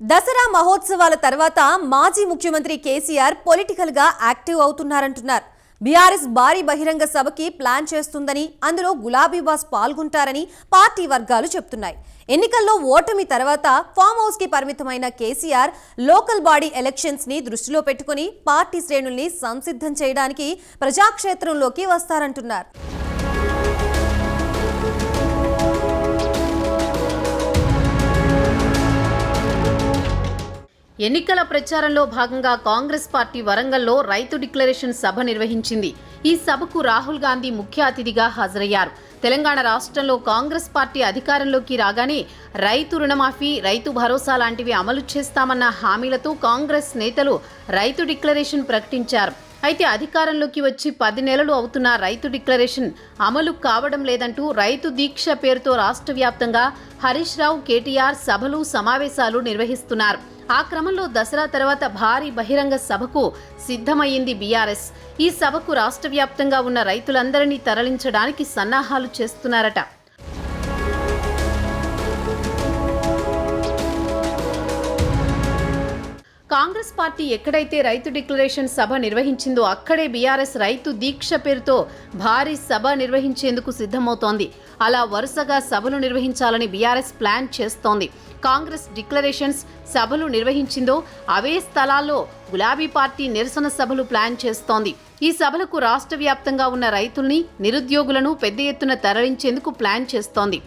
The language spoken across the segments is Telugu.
దసరా మహోత్సవాల తర్వాత మాజీ ముఖ్యమంత్రి కేసీఆర్ పొలిటికల్ గా యాక్టివ్ అవుతున్నారంటున్నారు. బీఆర్ఎస్ భారీ బహిరంగ సభకి ప్లాన్ చేస్తుందని, అందులో గులాబీ బాస్ పాల్గొంటారని పార్టీ వర్గాలు చెప్తున్నాయి. ఎన్నికల్లో ఓటమి తర్వాత ఫామ్ హౌస్ కి పరిమితమైన కేసీఆర్ లోకల్ బాడీ ఎలక్షన్స్ ని దృష్టిలో పెట్టుకుని పార్టీ శ్రేణుల్ని సంసిద్ధం చేయడానికి ప్రజాక్షేత్రంలోకి వస్తారంటున్నారు. ఎన్నికల ప్రచారంలో భాగంగా కాంగ్రెస్ పార్టీ వరంగల్లో రైతు డిక్లరేషన్ సభ నిర్వహించింది. ఈ సభకు రాహుల్ గాంధీ ముఖ్య అతిథిగా హాజరయ్యారు. తెలంగాణ రాష్ట్రంలో కాంగ్రెస్ పార్టీ అధికారంలోకి రాగానే రైతు రుణమాఫీ, రైతు భరోసా లాంటివి అమలు చేస్తామన్న హామీలతో కాంగ్రెస్ నేతలు రైతు డిక్లరేషన్ ప్రకటించారు. అయితే అధికారంలోకి వచ్చి 10 నెలలు అవుతున్న రైతు డిక్లరేషన్ అమలు కావడం లేదంటూ రైతు దీక్ష పేరుతో రాష్ట్ర వ్యాప్తంగా హరీష్ రావు, కేటీఆర్ సభలు, సమావేశాలు నిర్వహిస్తున్నారు. ఆ క్రమంలో దసరా తర్వాత భారీ బహిరంగ సభకు సిద్ధమయ్యింది బీఆర్ఎస్. ఈ సభకు రాష్ట్ర వ్యాప్తంగా ఉన్న రైతులందరినీ తరలించడానికి సన్నాహాలు చేస్తున్నారట. కాంగ్రెస్ పార్టీ ఎక్కడైతే రైతు డిక్లరేషన్ సభ నిర్వహించిందో అక్కడే బీఆర్ఎస్ రైతు దీక్ష పేరుతో భారీ సభ నిర్వహించేందుకు సిద్ధమవుతోంది. అలా వరుసగా సభలు నిర్వహించాలని బీఆర్ఎస్ ప్లాన్ చేస్తోంది. కాంగ్రెస్ డిక్లరేషన్స్ సభలు నిర్వహించిందో అవే స్థలాల్లో గులాబీ పార్టీ నిరసన సభలు ప్లాన్ చేస్తోంది. ఈ సభలకు రాష్ట్ర వ్యాప్తంగా ఉన్న రైతుల్ని, నిరుద్యోగులను పెద్ద ఎత్తున తరలించేందుకు ప్లాన్ చేస్తోంది.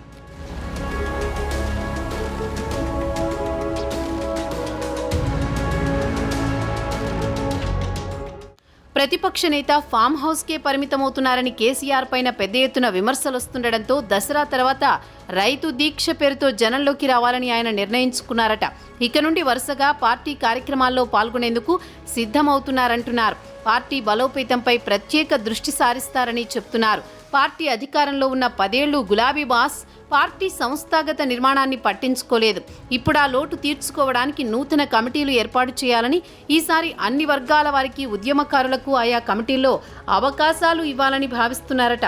ప్రతిపక్ష నేత ఫామ్ హౌస్కే పరిమితమవుతున్నారని కేసీఆర్ పైన పెద్ద ఎత్తున విమర్శలు వస్తుండటంతో దసరా తర్వాత రైతు దీక్ష పేరుతో జనంలోకి రావాలని ఆయన నిర్ణయించుకున్నారట. ఇక నుండి వరుసగా పార్టీ కార్యక్రమాల్లో పాల్గొనేందుకు సిద్ధమవుతున్నారంటున్నారు. పార్టీ బలోపేతంపై ప్రత్యేక దృష్టి సారిస్తారని చెప్తున్నారు. పార్టీ అధికారంలో ఉన్న 10 ఏళ్లు గులాబీ బాస్ పార్టీ సంస్థాగత నిర్మాణాన్ని పట్టించుకోలేదు. ఇప్పుడు ఆ లోటు తీర్చుకోవడానికి నూతన కమిటీలు ఏర్పాటు చేయాలని, ఈసారి అన్ని వర్గాల వారికి, ఉద్యమకారులకు ఆయా కమిటీల్లో అవకాశాలు ఇవ్వాలని భావిస్తున్నారట.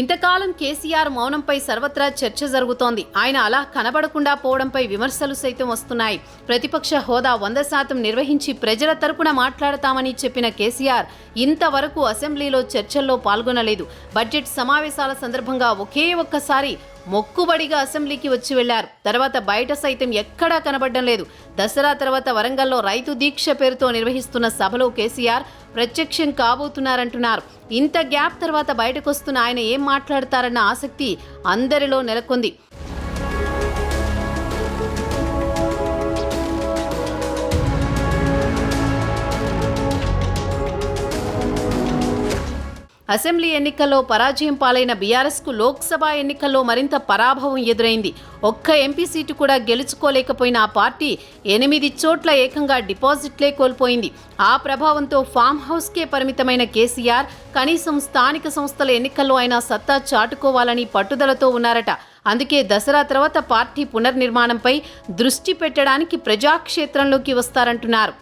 ఇంతకాలం కేసీఆర్ మౌనంపై సర్వత్రా చర్చ జరుగుతోంది. ఆయన అలా కనబడకుండా పోవడంపై విమర్శలు సైతం వస్తున్నాయి. ప్రతిపక్ష హోదా 100% నిర్వహించి ప్రజల తరపున మాట్లాడతామని చెప్పిన కేసీఆర్ ఇంతవరకు అసెంబ్లీలో చర్చల్లో పాల్గొనలేదు. బడ్జెట్ సమావేశాల సందర్భంగా ఒకే ఒక్కసారి మొక్కుబడిగా అసెంబ్లీకి వచ్చి వెళ్లారు. తర్వాత బయట సైతం ఎక్కడా కనబడడం లేదు. దసరా తర్వాత వరంగల్లో రైతు దీక్ష పేరుతో నిర్వహిస్తున్న సభలో కేసీఆర్ ప్రత్యక్షం కాబోతున్నారంటున్నారు. ఇంత గ్యాప్ తర్వాత బయటకొస్తున్న ఆయన ఏం మాట్లాడతారన్న ఆసక్తి అందరిలో నెలకొంది. అసెంబ్లీ ఎన్నికల్లో పరాజయం పాలైన బీఆర్ఎస్కు లోక్సభ ఎన్నికల్లో మరింత పరాభవం ఎదురైంది. ఒక్క ఎంపీ సీటు కూడా గెలుచుకోలేకపోయిన ఆ పార్టీ 8 చోట్ల ఏకంగా డిపాజిట్లే కోల్పోయింది. ఆ ప్రభావంతో ఫామ్ హౌస్కే పరిమితమైన కేసీఆర్ కనీసం స్థానిక సంస్థల ఎన్నికల్లో అయినా సత్తా చాటుకోవాలని పట్టుదలతో ఉన్నారట. అందుకే దసరా తర్వాత పార్టీ పునర్నిర్మాణంపై దృష్టి పెట్టడానికి ప్రజాక్షేత్రంలోకి వస్తారంటున్నారు.